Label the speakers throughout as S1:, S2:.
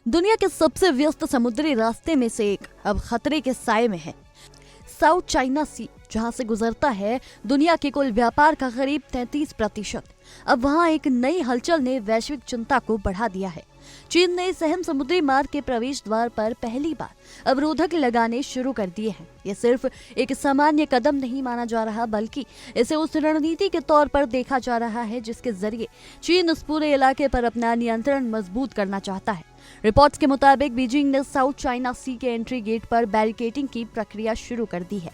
S1: दुनिया के सबसे व्यस्त समुद्री रास्ते में से एक अब खतरे के साए में है। साउथ चाइना सी, जहां से गुजरता है दुनिया के कुल व्यापार का करीब 33%। अब वहां एक नई हलचल ने वैश्विक चिंता को बढ़ा दिया है। चीन ने इस अहम समुद्री मार्ग के प्रवेश द्वार पर पहली बार अवरोधक लगाने शुरू कर दिए हैं। ये सिर्फ एक सामान्य कदम नहीं माना जा रहा, बल्कि इसे उस रणनीति के तौर पर देखा जा रहा है जिसके जरिए चीन उस पूरे इलाके पर अपना नियंत्रण मजबूत करना चाहता है। रिपोर्ट्स के मुताबिक बीजिंग ने साउथ चाइना सी के एंट्री गेट पर बैरिकेडिंग की प्रक्रिया शुरू कर दी है।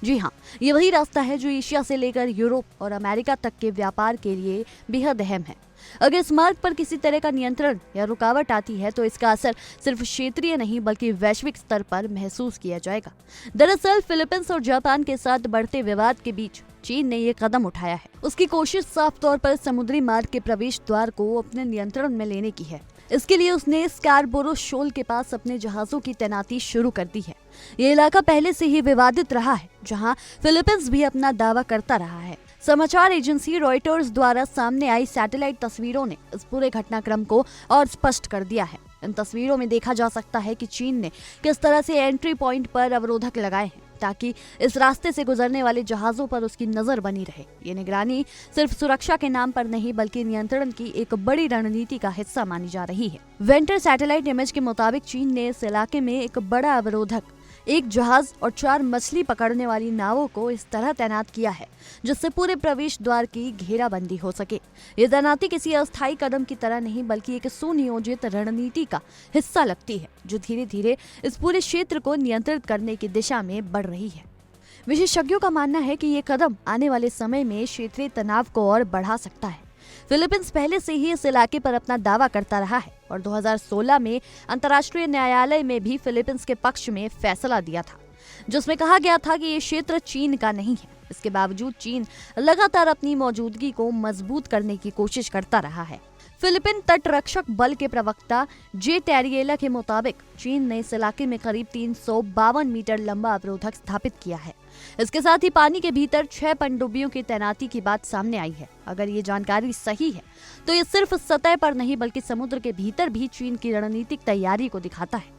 S1: जी हाँ, ये वही रास्ता है जो एशिया से लेकर यूरोप और अमेरिका तक के व्यापार के लिए बेहद अहम है। अगर इस मार्ग पर किसी तरह का नियंत्रण या रुकावट आती है तो इसका असर सिर्फ क्षेत्रीय नहीं बल्कि वैश्विक स्तर पर महसूस किया जाएगा। दरअसल फिलीपींस और जापान के साथ बढ़ते विवाद के बीच चीन ने ये कदम उठाया है। उसकी कोशिश साफ तौर पर समुद्री मार्ग के प्रवेश द्वार को अपने नियंत्रण में लेने की है। इसके लिए उसने स्कारबोरो शोल के पास अपने जहाजों की तैनाती शुरू कर दी है। ये इलाका पहले से ही विवादित रहा है, जहां फिलीपींस भी अपना दावा करता रहा है। समाचार एजेंसी रॉयटर्स द्वारा सामने आई सैटेलाइट तस्वीरों ने इस पूरे घटनाक्रम को और स्पष्ट कर दिया है। इन तस्वीरों में देखा जा सकता है कि चीन ने किस तरह से एंट्री पॉइंट पर अवरोधक लगाए हैं ताकि इस रास्ते से गुजरने वाले जहाजों पर उसकी नजर बनी रहे। ये निगरानी सिर्फ सुरक्षा के नाम पर नहीं बल्कि नियंत्रण की एक बड़ी रणनीति का हिस्सा मानी जा रही है। वेंटर सैटेलाइट इमेज के मुताबिक चीन ने इस इलाके में एक बड़ा अवरोधक, एक जहाज और 4 मछली पकड़ने वाली नावों को इस तरह तैनात किया है जिससे पूरे प्रवेश द्वार की घेराबंदी हो सके। ये तैनाती किसी अस्थायी कदम की तरह नहीं बल्कि एक सुनियोजित रणनीति का हिस्सा लगती है जो धीरे धीरे इस पूरे क्षेत्र को नियंत्रित करने की दिशा में बढ़ रही है। विशेषज्ञों का मानना है कि ये कदम आने वाले समय में क्षेत्रीय तनाव को और बढ़ा सकता है। फिलीपींस पहले से ही इस इलाके पर अपना दावा करता रहा है और 2016 में अंतर्राष्ट्रीय न्यायालय में भी फिलीपींस के पक्ष में फैसला दिया था जिसमें कहा गया था कि ये क्षेत्र चीन का नहीं है। इसके बावजूद चीन लगातार अपनी मौजूदगी को मजबूत करने की कोशिश करता रहा है। फिलीपीन तटरक्षक बल के प्रवक्ता जे टेरिएला के मुताबिक चीन ने इस इलाके में करीब 352 मीटर लंबा अवरोधक स्थापित किया है। इसके साथ ही पानी के भीतर 6 पनडुब्बियों की तैनाती की बात सामने आई है। अगर ये जानकारी सही है तो ये सिर्फ सतह पर नहीं बल्कि समुद्र के भीतर भी चीन की रणनीतिक तैयारी को दिखाता है।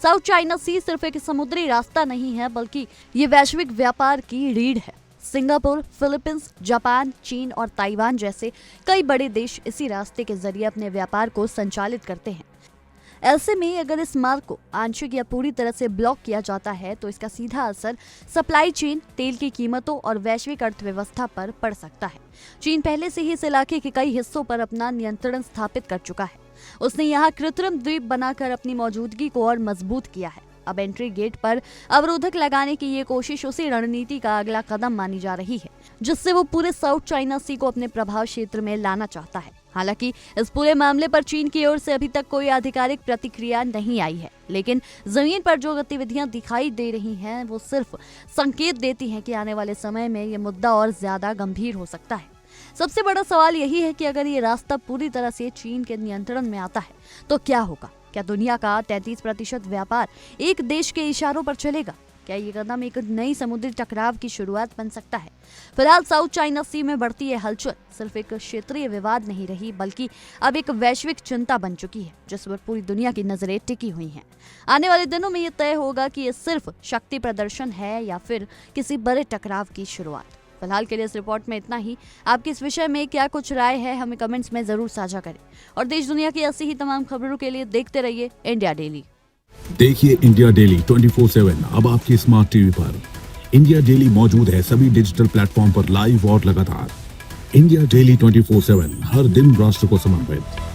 S1: साउथ चाइना सी सिर्फ एक समुद्री रास्ता नहीं है बल्कि ये वैश्विक व्यापार की रीढ़ है। सिंगापुर, फिलीपींस, जापान, चीन और ताइवान जैसे कई बड़े देश इसी रास्ते के जरिए अपने व्यापार को संचालित करते हैं। ऐसे में अगर इस मार्ग को आंशिक या पूरी तरह से ब्लॉक किया जाता है तो इसका सीधा असर सप्लाई चेन, तेल की कीमतों और वैश्विक अर्थव्यवस्था पर पड़ सकता है। चीन पहले से ही इस इलाके के कई हिस्सों पर अपना नियंत्रण स्थापित कर चुका है। उसने यहाँ कृत्रिम द्वीप बनाकर अपनी मौजूदगी को और मजबूत किया है। अब एंट्री गेट पर अवरोधक लगाने की ये कोशिश उसी रणनीति का अगला कदम मानी जा रही है जिससे वो पूरे साउथ चाइना सी को अपने प्रभाव क्षेत्र में लाना चाहता है। हालांकि इस पूरे मामले पर चीन की ओर से अभी तक कोई आधिकारिक प्रतिक्रिया नहीं आई है, लेकिन जमीन पर जो गतिविधियां दिखाई दे रही हैं वो सिर्फ संकेत देती हैं कि आने वाले समय में ये मुद्दा और ज्यादा गंभीर हो सकता है। सबसे बड़ा सवाल यही है कि अगर ये रास्ता पूरी तरह से चीन के नियंत्रण में आता है तो क्या होगा? क्या दुनिया का 33% व्यापार एक देश के इशारों पर चलेगा? क्या ये कदम एक नई समुद्री टकराव की शुरुआत बन सकता है? फिलहाल साउथ चाइना सी में बढ़ती ये हलचल सिर्फ एक क्षेत्रीय विवाद नहीं रही बल्कि अब एक वैश्विक चिंता बन चुकी है जिस पर पूरी दुनिया की नजरें टिकी हुई हैं। आने वाले दिनों में ये तय होगा कि ये सिर्फ शक्ति प्रदर्शन है या फिर किसी बड़े टकराव की शुरुआत। फिलहाल के लिए इस रिपोर्ट में इतना ही। आपकी इस विषय में क्या कुछ राय है हमें कमेंट्स में जरूर साझा करें और देश दुनिया की ऐसी ही तमाम खबरों के लिए देखते रहिए इंडिया डेली।
S2: देखिए इंडिया डेली 24/7 अब आपकी स्मार्ट टीवी पर। इंडिया डेली मौजूद है सभी डिजिटल प्लेटफॉर्म पर लाइव और लगातार। इंडिया डेली 24/7 हर दिन राष्ट्र को समर्पित।